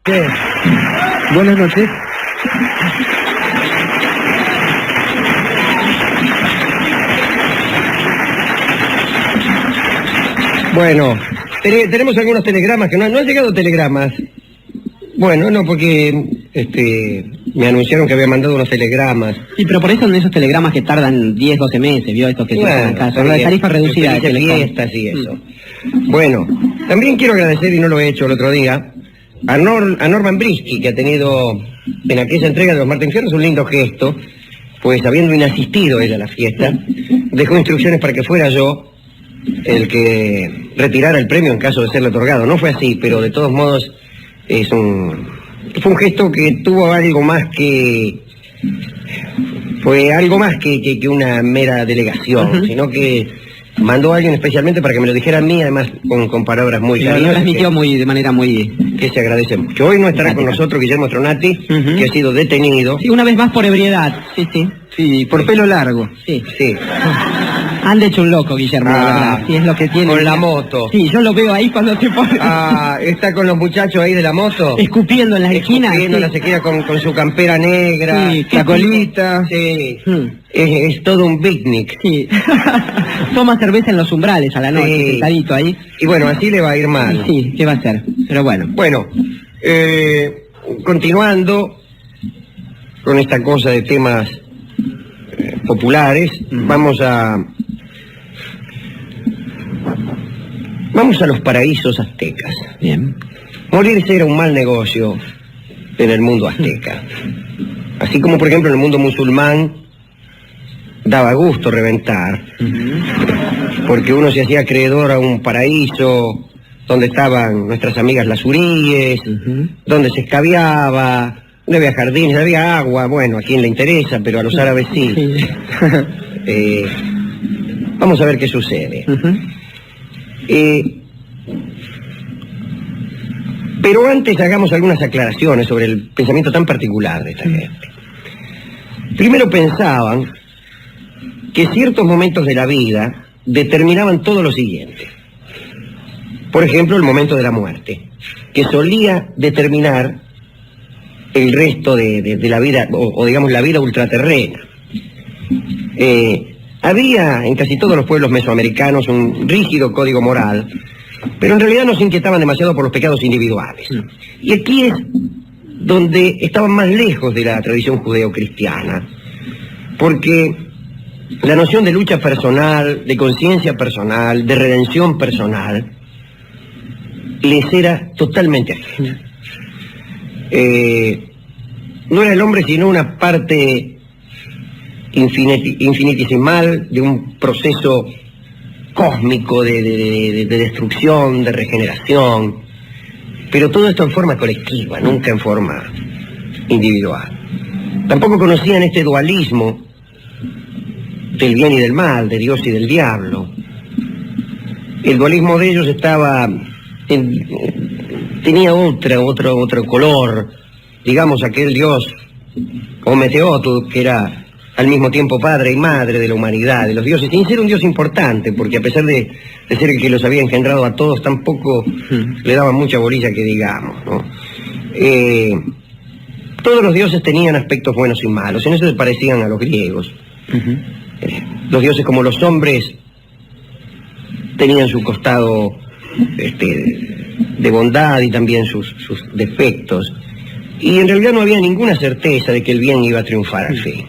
¿Qué? Buenas noches. Bueno, tenemos algunos telegramas que no han llegado telegramas. Bueno, no, porque me anunciaron que había mandado unos telegramas. Sí, pero por eso son esos telegramas que tardan 10, 12 meses, ¿vio? Estos que se hacen acá. Son la tarifa reducida de fiestas y eso. Bueno, también quiero agradecer, y no lo he hecho el otro día, a Norman Brisky, que ha tenido en aquella entrega de los Martín Fierros un lindo gesto, pues habiendo inasistido ella a la fiesta, dejó instrucciones para que fuera yo el que retirara el premio en caso de serle otorgado. No fue así, pero de todos modos fue un gesto que tuvo algo más que... Fue algo más que una mera delegación, sino que mandó a alguien especialmente para que me lo dijera a mí, además con palabras muy cariñosas. Lo transmitió de manera muy... Que se agradece mucho. Hoy no estará con nosotros Guillermo Tronati, que ha sido detenido. Sí, una vez más por ebriedad. Sí. Sí, por pelo largo. Sí. Han hecho un loco, Guillermo, la verdad. Sí, es lo que tiene. Con la moto. Sí, yo lo veo ahí cuando se pone... Está con los muchachos ahí de la moto. Escupiendo en las esquinas. Escupiendo, se queda con su campera negra, sí, la colita. Sí. Es todo un picnic. Sí. Toma cerveza en los umbrales a la noche, sentadito ahí. Y bueno, así le va a ir mal. Sí, ¿qué va a hacer? Pero bueno. Bueno, continuando con esta cosa de temas populares, vamos a los paraísos aztecas. Bien. Morirse era un mal negocio en el mundo azteca. Así como, por ejemplo, en el mundo musulmán daba gusto reventar, porque uno se hacía acreedor a un paraíso donde estaban nuestras amigas las huríes, donde se escabiaba, donde había jardines, había agua. Bueno, a quién le interesa, pero a los árabes sí. Vamos a ver qué sucede. Pero antes hagamos algunas aclaraciones sobre el pensamiento tan particular de esta gente. Primero pensaban que ciertos momentos de la vida determinaban todo lo siguiente. Por ejemplo, el momento de la muerte, que solía determinar el resto de la vida, o digamos la vida ultraterrena. Había en casi todos los pueblos mesoamericanos un rígido código moral, pero en realidad no se inquietaban demasiado por los pecados individuales. Y aquí es donde estaban más lejos de la tradición judeocristiana, porque la noción de lucha personal, de conciencia personal, de redención personal, les era totalmente ajena. No era el hombre sino una parte infinitesimal de un proceso cósmico de destrucción, de regeneración, pero todo esto en forma colectiva, nunca en forma individual. Tampoco conocían este dualismo del bien y del mal, de Dios y del diablo. El dualismo de ellos tenía otro color, digamos aquel Dios Ometeotl, que era al mismo tiempo padre y madre de la humanidad, de los dioses, sin ser un dios importante, porque a pesar de ser el que los había engendrado a todos, tampoco le daban mucha bolilla que digamos, ¿no? Todos los dioses tenían aspectos buenos y malos, en eso se parecían a los griegos. Los dioses, como los hombres, tenían su costado de bondad y también sus defectos, y en realidad no había ninguna certeza de que el bien iba a triunfar al fin,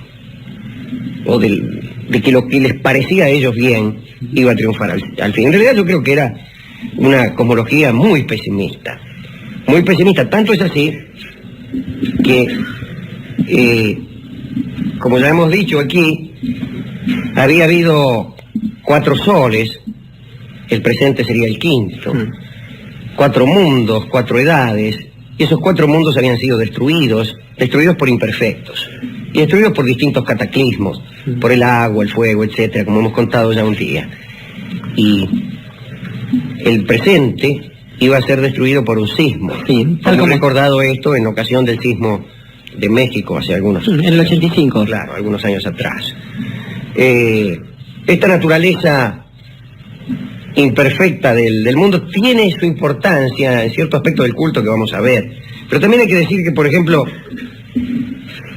o de que lo que les parecía a ellos bien iba a triunfar al fin. En realidad yo creo que era una cosmología muy pesimista, tanto es así que, como ya hemos dicho aquí, había habido 4 soles, el presente sería el quinto, 4 mundos, 4 edades, y esos 4 mundos habían sido destruidos por imperfectos, y destruidos por distintos cataclismos, por el agua, el fuego, etcétera, como hemos contado ya un día. Y el presente iba a ser destruido por un sismo. Sí, hemos recordado esto en ocasión del sismo de México hace algunos años. En el 85. Claro, algunos años atrás. Esta naturaleza imperfecta del mundo tiene su importancia en cierto aspecto del culto que vamos a ver, Pero también hay que decir que, por ejemplo,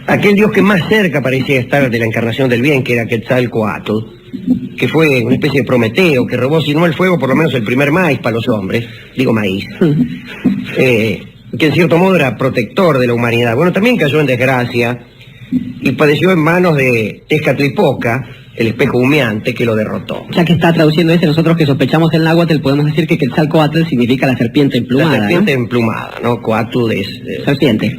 aquel dios que más cerca parecía estar de la encarnación del bien, que era Quetzalcóatl, que fue una especie de Prometeo, que robó, si no el fuego, por lo menos el primer maíz para los hombres, digo maíz, que en cierto modo era protector de la humanidad. Bueno, también cayó en desgracia y padeció en manos de Tezcatlipoca, el espejo humeante, que lo derrotó. Ya que está traduciendo ese, nosotros que sospechamos el náhuatl podemos decir que Quetzalcóatl significa la serpiente emplumada. La serpiente, ¿no? Emplumada, ¿no? Coatl es... serpiente.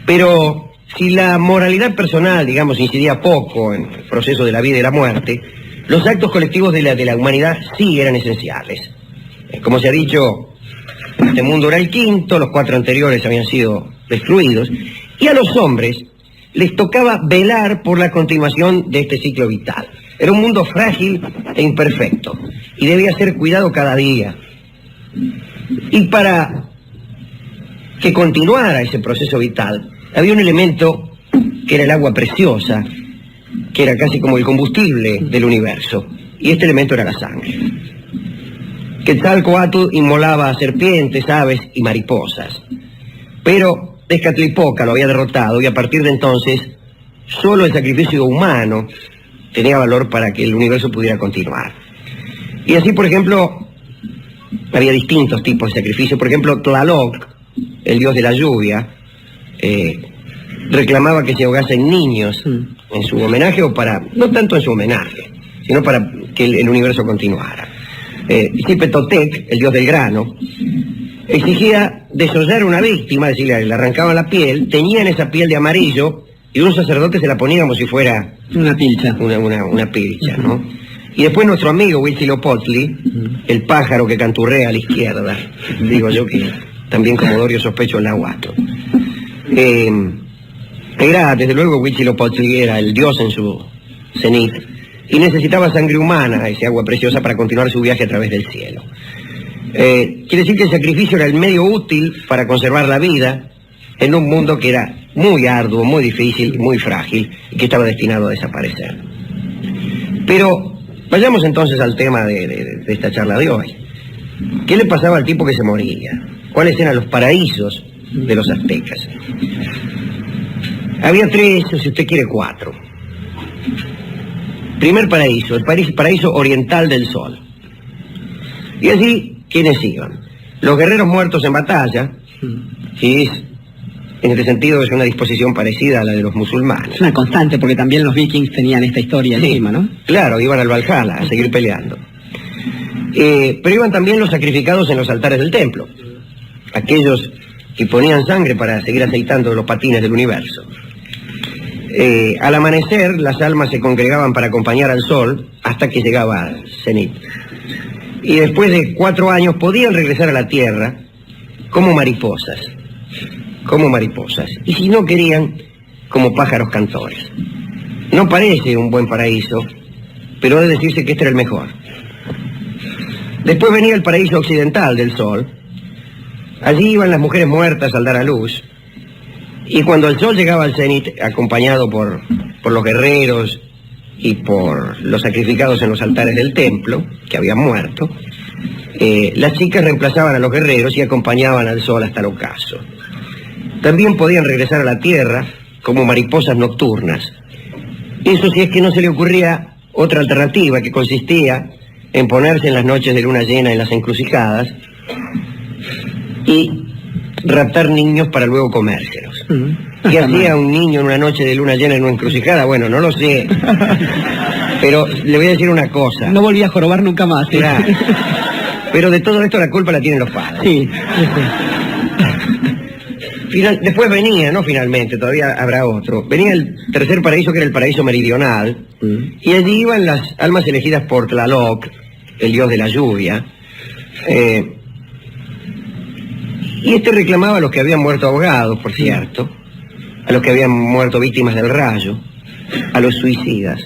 Pero si la moralidad personal, digamos, incidía poco en el proceso de la vida y la muerte, los actos colectivos de la humanidad sí eran esenciales. Como se ha dicho, este mundo era el quinto, los 4 anteriores habían sido destruidos, y a los hombres les tocaba velar por la continuación de este ciclo vital. Era un mundo frágil e imperfecto, y debía ser cuidado cada día. Y para que continuara ese proceso vital, había un elemento que era el agua preciosa, que era casi como el combustible del universo, y este elemento era la sangre. Quetzalcóatl inmolaba a serpientes, aves y mariposas, pero Tezcatlipoca lo había derrotado, y a partir de entonces solo el sacrificio humano tenía valor para que el universo pudiera continuar. Y así, por ejemplo, había distintos tipos de sacrificio. Por ejemplo, Tlaloc, el dios de la lluvia, reclamaba que se ahogasen niños en su homenaje, o para, no tanto en su homenaje, sino para que el universo continuara. Xipetotec, el dios del grano, exigía desollar a una víctima, es decir, le arrancaban la piel, teñían esa piel de amarillo, y un sacerdote se la ponía como si fuera una pilcha. Una pilcha, ¿no? Y después nuestro amigo Huitzilopochtli, el pájaro que canturrea a la izquierda, digo yo que también Comodorio sospecho el náhuatl. Era, desde luego, Huitzilopochtli era el dios en su cenit, y necesitaba sangre humana, ese agua preciosa, para continuar su viaje a través del cielo. Quiere decir que el sacrificio era el medio útil para conservar la vida en un mundo que era muy arduo, muy difícil y muy frágil, y que estaba destinado a desaparecer. Pero vayamos entonces al tema de esta charla de hoy. ¿Qué le pasaba al tipo que se moría? ¿Cuáles eran los paraísos de los aztecas? Había 3, o si usted quiere 4. Primer paraíso, el paraíso oriental del sol. Y allí, ¿quiénes iban? Los guerreros muertos en batalla, que es, en este sentido, es una disposición parecida a la de los musulmanes. Es una constante, porque también los vikings tenían esta historia encima, ¿no? Claro, iban al Valhalla a seguir peleando. Pero iban también los sacrificados en los altares del templo, aquellos que ponían sangre para seguir aceitando los patines del universo. Al amanecer, las almas se congregaban para acompañar al sol hasta que llegaba al cenit. Y después de 4 años podían regresar a la tierra como mariposas. Y si no querían, como pájaros cantores. No parece un buen paraíso, pero debe decirse que este era el mejor. Después venía el paraíso occidental del sol. Allí iban las mujeres muertas al dar a luz, y cuando el sol llegaba al cenit, acompañado por los guerreros y por los sacrificados en los altares del templo, que habían muerto, las chicas reemplazaban a los guerreros y acompañaban al sol hasta el ocaso. También podían regresar a la tierra como mariposas nocturnas. Eso si es que no se le ocurría otra alternativa, que consistía en ponerse en las noches de luna llena en las encrucijadas y raptar niños para luego comérselos. ¿Qué hacía un niño en una noche de luna llena en una encrucijada? Bueno, no lo sé. Pero le voy a decir una cosa. No volví a jorobar nunca más. ¿Sí? Claro. Pero de todo esto la culpa la tienen los padres. Sí. Después venía, no finalmente, todavía habrá otro, venía el tercer paraíso, que era el paraíso meridional, y allí iban las almas elegidas por Tlaloc, el dios de la lluvia, y este reclamaba a los que habían muerto ahogados, por cierto, a los que habían muerto víctimas del rayo, a los suicidas,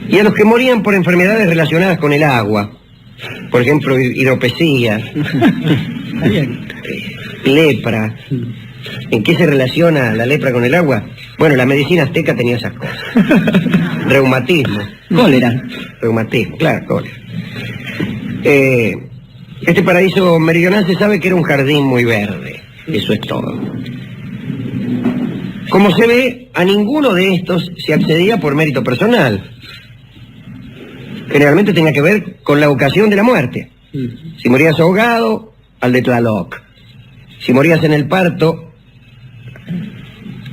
y a los que morían por enfermedades relacionadas con el agua, por ejemplo, hidropesía, lepra. ¿En qué se relaciona la lepra con el agua? Bueno, la medicina azteca tenía esas cosas. Reumatismo. Cólera. Reumatismo, claro, cólera. Este paraíso meridional se sabe que era un jardín muy verde, eso es todo. Como se ve, a ninguno de estos se accedía por mérito personal. Generalmente tenía que ver con la ocasión de la muerte. Si morías ahogado, al de Tlaloc. Si morías en el parto,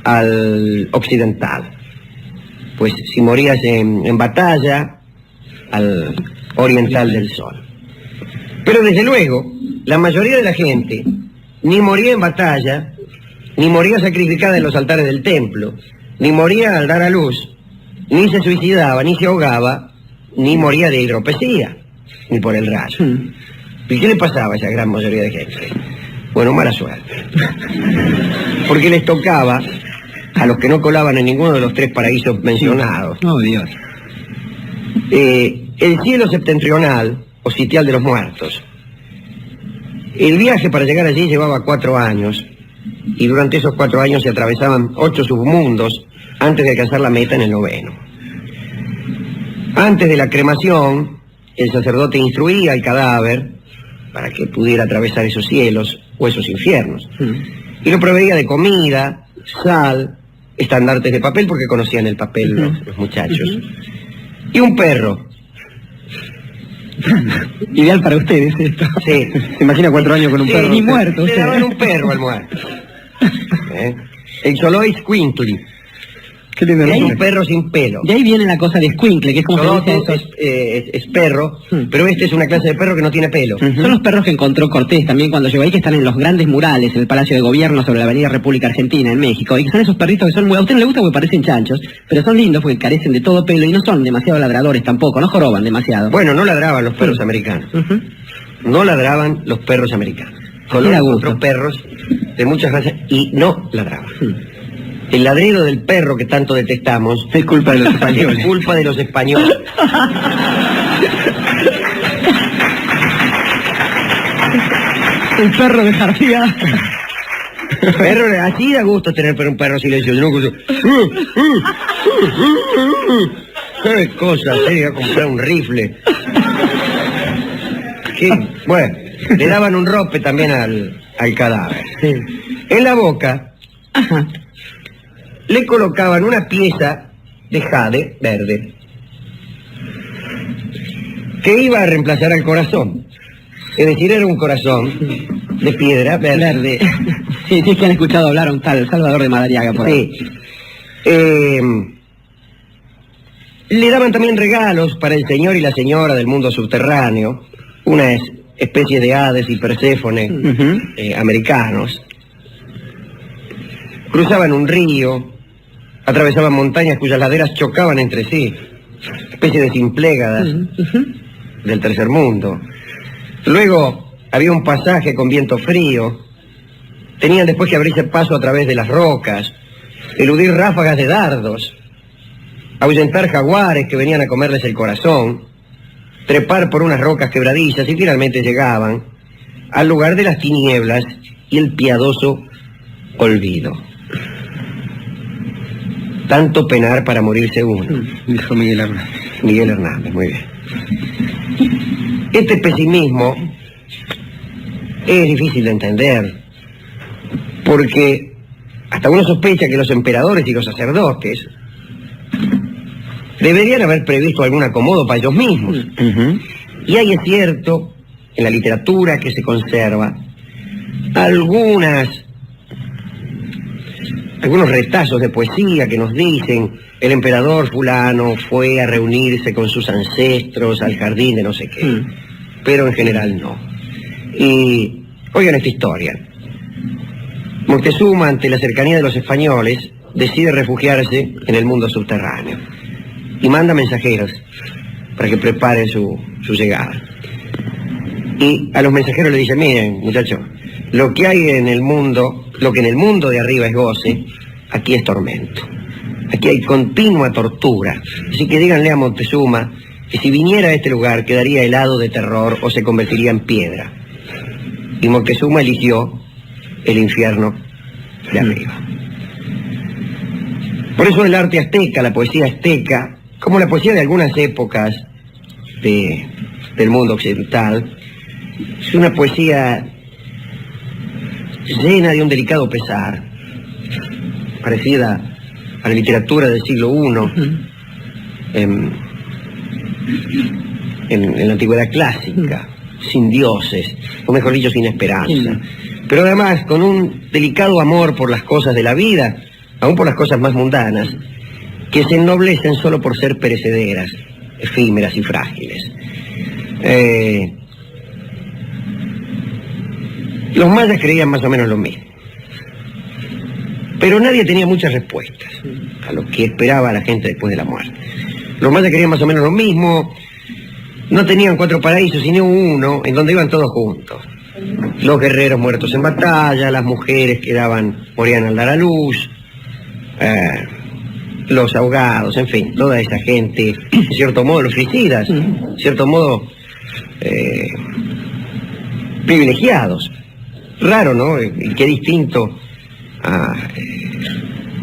al occidental. Pues si morías en batalla, al oriental del sol. Pero desde luego, la mayoría de la gente ni moría en batalla, ni moría sacrificada en los altares del templo, ni moría al dar a luz, ni se suicidaba, ni se ahogaba, ni moría de hidropesía, ni por el rayo. ¿Y qué le pasaba a esa gran mayoría de gente? Bueno, mala suerte. Porque les tocaba, a los que no colaban en ninguno de los 3 paraísos mencionados, oh, Dios, el cielo septentrional o sitial de los muertos. El viaje para llegar allí llevaba 4 años, y durante esos 4 años se atravesaban 8 submundos antes de alcanzar la meta en el 9º. Antes de la cremación, el sacerdote instruía al cadáver para que pudiera atravesar esos cielos o esos infiernos. Y lo proveía de comida, sal, estandartes de papel, porque conocían el papel los muchachos. Y un perro. Ideal para ustedes esto. Sí. ¿Se imagina 4 años con un perro? Ni muerto. Le daban un perro al muerto. El Xoloitzcuintli. Qué lindo, es un perro sin pelo. De ahí viene la cosa de escuincle, que es como se dice eso. Es perro, pero este es una clase de perro que no tiene pelo. Son los perros que encontró Cortés también cuando llegó ahí, que están en los grandes murales en el Palacio de Gobierno sobre la Avenida República Argentina, en México, y que son esos perritos que son muy... A usted no le gusta porque parecen chanchos, pero son lindos porque carecen de todo pelo y no son demasiado ladradores tampoco, no joroban demasiado. Bueno, no ladraban los perros americanos. No ladraban los perros americanos. Con otros perros de muchas razas y no ladraban. El ladrido del perro que tanto detestamos es culpa de los españoles. Es culpa de los españoles. El perro de García. Perro, así da gusto tener un perro silencioso. ¿No? ¿Qué cosa? Se iba a comprar un rifle. ¿Qué? Bueno, le daban un rope también al cadáver. En la boca le colocaban una pieza de jade verde que iba a reemplazar al corazón. Es decir, era un corazón de piedra verde. Sí, sí, que han escuchado hablar a un tal Salvador de Madariaga por ahí. Sí. Le daban también regalos para el señor y la señora del mundo subterráneo, una especie de Hades y Perséfone americanos. Cruzaban un río, atravesaban montañas cuyas laderas chocaban entre sí, especie de simplégadas del tercer mundo. Luego había un pasaje con viento frío, tenían después que abrirse paso a través de las rocas, eludir ráfagas de dardos, ahuyentar jaguares que venían a comerles el corazón, trepar por unas rocas quebradizas y finalmente llegaban al lugar de las tinieblas y el piadoso olvido. Tanto penar para morirse uno, dijo Miguel Hernández. Miguel Hernández, muy bien. Este pesimismo es difícil de entender, porque hasta uno sospecha que los emperadores y los sacerdotes deberían haber previsto algún acomodo para ellos mismos. Y ahí es cierto, en la literatura que se conserva, algunos retazos de poesía que nos dicen el emperador fulano fue a reunirse con sus ancestros al jardín de no sé qué, pero en general no. Y oigan esta historia. Moctezuma, ante la cercanía de los españoles, decide refugiarse en el mundo subterráneo y manda mensajeros para que preparen su llegada. Y a los mensajeros le dice: miren, muchachos, lo que hay en el mundo, lo que en el mundo de arriba es goce, aquí es tormento. Aquí hay continua tortura. Así que díganle a Moctezuma que si viniera a este lugar quedaría helado de terror o se convertiría en piedra. Y Moctezuma eligió el infierno de arriba. Por eso el arte azteca, la poesía azteca, como la poesía de algunas épocas del mundo occidental, Es una poesía llena de un delicado pesar, parecida a la literatura del siglo I, en la antigüedad clásica, sin dioses, o mejor dicho, sin esperanza. Pero además con un delicado amor por las cosas de la vida, aún por las cosas más mundanas, que se ennoblecen solo por ser perecederas, efímeras y frágiles. Los mayas creían más o menos lo mismo, pero nadie tenía muchas respuestas a lo que esperaba la gente después de la muerte. Los mayas creían más o menos lo mismo, no tenían 4 paraísos, sino uno, en donde iban todos juntos. Los guerreros muertos en batalla, las mujeres que morían al dar a luz, los ahogados, en fin, toda esa gente, en cierto modo los suicidas, en cierto modo privilegiados. Raro, ¿no? Y qué distinto a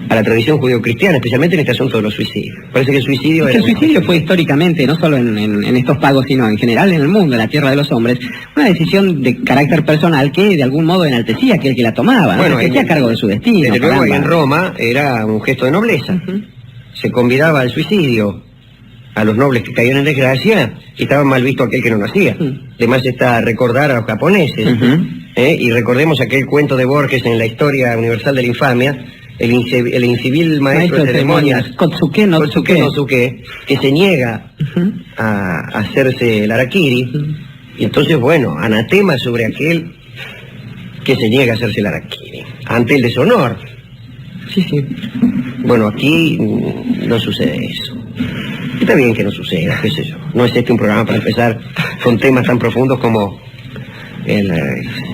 la tradición judeocristiana, especialmente en este asunto de los suicidios. Parece que el suicidio el suicidio fue históricamente, no solo en estos pagos, sino en general en el mundo, en la tierra de los hombres, una decisión de carácter personal que de algún modo enaltecía a aquel que la tomaba, ¿no? Se hacía cargo de su destino. Desde luego, en Roma era un gesto de nobleza. Se convidaba al suicidio a los nobles que caían en desgracia y estaba mal visto aquel que no lo hacía. Además está recordar a los japoneses. Y recordemos aquel cuento de Borges en la Historia Universal de la Infamia, el incivil maestro de ceremonias Kotsuke no Tsuke, que se niega a hacerse el harakiri, y entonces, bueno, anatema sobre aquel que se niega a hacerse el harakiri, ante el deshonor. Bueno, aquí no sucede eso. Está bien que no suceda, qué sé yo. No es este un programa para empezar con temas tan profundos como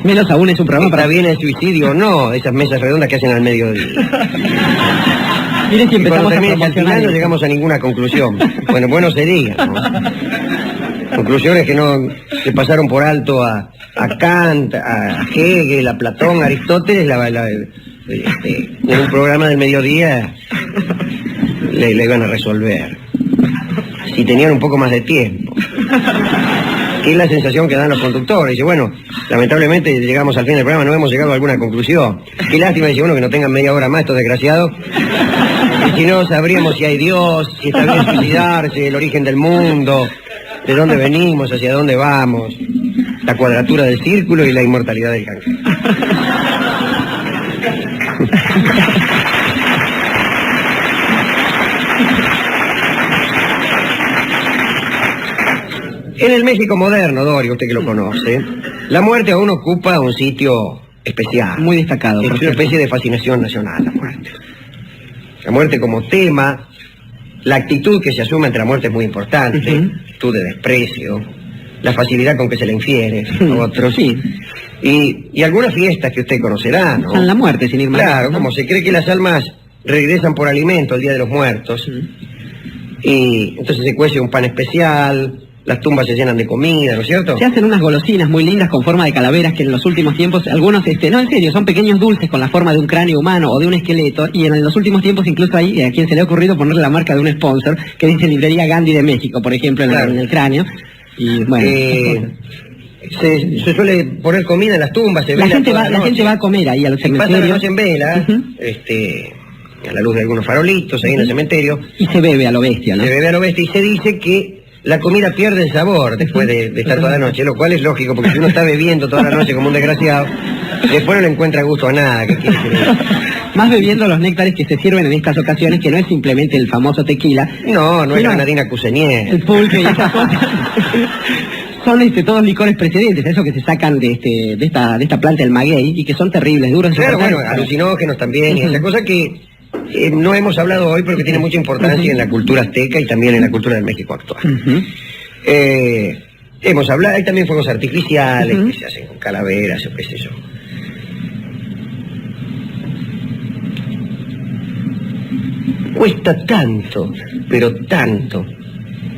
menos aún es un programa para bien el suicidio, no, esas mesas redondas que hacen al mediodía. Mire si empezamos al final no llegamos a ninguna conclusión. Bueno sería, ¿no? Conclusiones que pasaron por alto a Kant, a Hegel, a Platón, a Aristóteles, en un programa del mediodía le iban a resolver. Si tenían un poco más de tiempo. Que es la sensación que dan los conductores. Dice, bueno, lamentablemente llegamos al fin del programa, no hemos llegado a alguna conclusión. Qué lástima, dice uno, que no tengan media hora más estos desgraciados. Y si no, sabríamos si hay Dios, si está bien suicidarse, el origen del mundo, de dónde venimos, hacia dónde vamos, la cuadratura del círculo y la inmortalidad del cángel. En el México moderno, Dorio, usted que lo conoce, la muerte aún ocupa un sitio especial. Muy destacado. Es una especie de fascinación nacional, la muerte. La muerte como tema, la actitud que se asume ante la muerte es muy importante, actitud de desprecio, la facilidad con que se le infiere a otros. Y algunas fiestas que usted conocerá, ¿no? San la muerte, sin ir más. Claro, como se cree que las almas regresan por alimento el Día de los Muertos, y entonces se cuece un pan especial. Las tumbas se llenan de comida, ¿no es cierto? Se hacen unas golosinas muy lindas con forma de calaveras que en los últimos tiempos, algunos, no, en serio, son pequeños dulces con la forma de un cráneo humano o de un esqueleto, y en los últimos tiempos incluso hay a quien se le ha ocurrido ponerle la marca de un sponsor que dice Librería Gandhi de México, por ejemplo, en el cráneo. Y bueno... se suele poner comida en las tumbas, se la gente va a comer ahí a los cementerios. Pasa la noche en vela, a la luz de algunos farolitos ahí en el cementerio. Y se bebe a lo bestia, ¿no? Se bebe a lo bestia y se dice que la comida pierde el sabor después de estar toda la noche, lo cual es lógico, porque si uno está bebiendo toda la noche como un desgraciado, después no le encuentra gusto a nada. ¿Qué quiere decir? Más bebiendo los néctares que se sirven en estas ocasiones, que no es simplemente el famoso tequila. No es granadina Cusenier. El pulque y esas cosas. Son todos licores precedentes, esos que se sacan de esta planta del maguey y que son terribles, duros. Claro, alucinógenos también, y esa cosa que no hemos hablado hoy, pero que tiene mucha importancia en la cultura azteca y también en la cultura del México actual. Hemos hablado, hay también fuegos artificiales que se hacen con calaveras o qué sé yo. Cuesta tanto, pero tanto,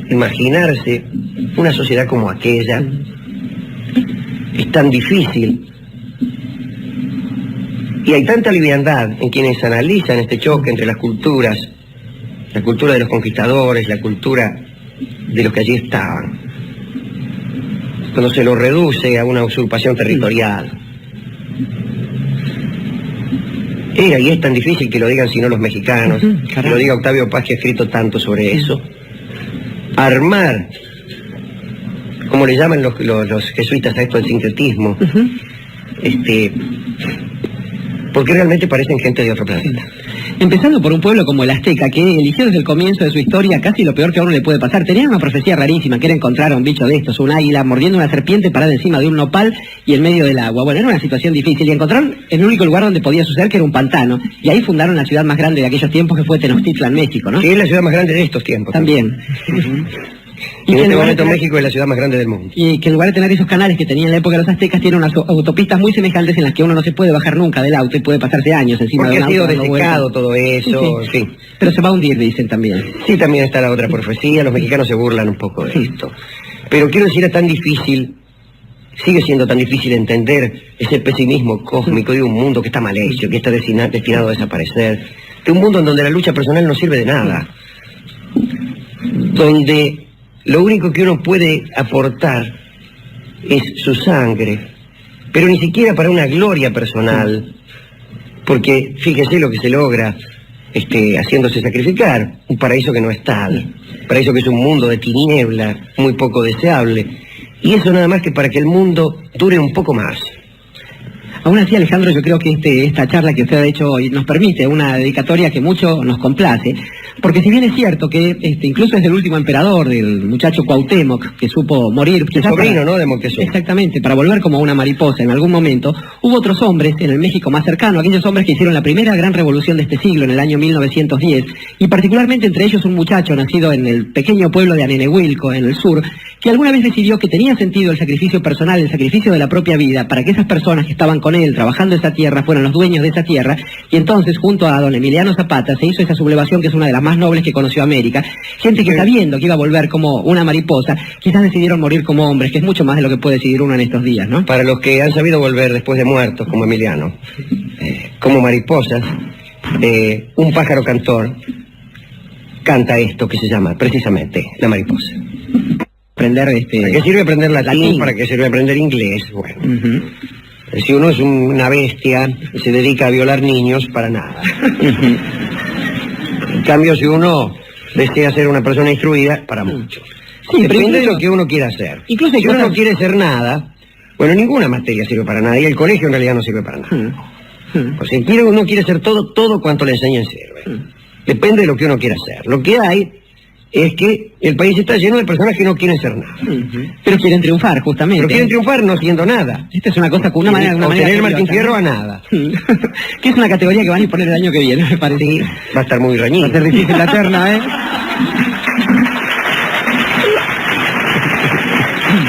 imaginarse una sociedad como aquella. Es tan difícil. Y hay tanta liviandad en quienes analizan este choque entre las culturas, la cultura de los conquistadores, la cultura de los que allí estaban. cuando se lo reduce a una usurpación territorial. Era y es tan difícil que lo digan sino los mexicanos, que lo diga Octavio Paz, que ha escrito tanto sobre eso. Armar, como le llaman los jesuitas a esto, el sincretismo, porque realmente parecen gente de otro planeta. Empezando por un pueblo como el Azteca, que eligió desde el comienzo de su historia casi lo peor que a uno le puede pasar. Tenían una profecía rarísima, que era encontrar a un bicho de estos, un águila mordiendo una serpiente parada encima de un nopal y en medio del agua. Bueno, era una situación difícil y encontraron el único lugar donde podía suceder, que era un pantano, y ahí fundaron la ciudad más grande de aquellos tiempos, que fue Tenochtitlan, México, ¿no? Que es la ciudad más grande de estos tiempos. También. Y en este momento México es la ciudad más grande del mundo. Y que en lugar de tener esos canales que tenían en la época de los aztecas, tiene unas autopistas muy semejantes en las que uno no se puede bajar nunca del auto y puede pasarse años encima de un auto. Porque ha sido desecado todo eso, sí. Pero se va a hundir, dicen también. Sí, también está la otra profecía, los mexicanos se burlan un poco de esto. Pero quiero decir, es tan difícil, sigue siendo tan difícil entender ese pesimismo cósmico de un mundo que está mal hecho, que está destinado a desaparecer, de un mundo en donde la lucha personal no sirve de nada, donde lo único que uno puede aportar es su sangre, pero ni siquiera para una gloria personal, porque fíjese lo que se logra haciéndose sacrificar, un paraíso que no es tal, un paraíso que es un mundo de tiniebla, muy poco deseable, y eso nada más que para que el mundo dure un poco más. Aún así, Alejandro, yo creo que esta charla que usted ha hecho hoy nos permite una dedicatoria que mucho nos complace, porque si bien es cierto que incluso es el último emperador, del muchacho Cuauhtémoc, que supo morir... El sobrino, ¿no?, de Moctezuma. Exactamente, para volver como una mariposa en algún momento, hubo otros hombres en el México más cercano, aquellos hombres que hicieron la primera gran revolución de este siglo, en el año 1910, y particularmente entre ellos un muchacho nacido en el pequeño pueblo de Anenehuilco, en el sur, que alguna vez decidió que tenía sentido el sacrificio personal, el sacrificio de la propia vida, para que esas personas que estaban con él trabajando esa tierra fueran los dueños de esa tierra, y entonces junto a don Emiliano Zapata se hizo esa sublevación que es una de las más nobles que conoció América, gente que sabiendo que iba a volver como una mariposa, quizás decidieron morir como hombres, que es mucho más de lo que puede decidir uno en estos días, ¿no? Para los que han sabido volver después de muertos, como Emiliano, como mariposas, un pájaro cantor canta esto que se llama precisamente la mariposa. ¿Para qué sirve aprender latín? ¿Para qué sirve aprender inglés? Bueno, si uno es una bestia y se dedica a violar niños, para nada. En cambio, si uno desea ser una persona instruida, para mucho. Sí, depende de lo que uno quiera hacer. Incluso si uno no quiere ser nada, bueno, ninguna materia sirve para nada, y el colegio en realidad no sirve para nada. O sea, uno quiere ser todo cuanto le enseñen sirve. Depende de lo que uno quiera hacer. Lo que hay es que el país está lleno de personas que no quieren ser nada. Pero quieren triunfar, justamente. Pero quieren triunfar no siendo nada. Esta es una cosa con una manera... Obtener el Martín Fierro a nada. Que es una categoría que van a imponer el año que viene, me parece. Sí, va a estar muy reñido. Va a ser difícil la terna, ¿eh?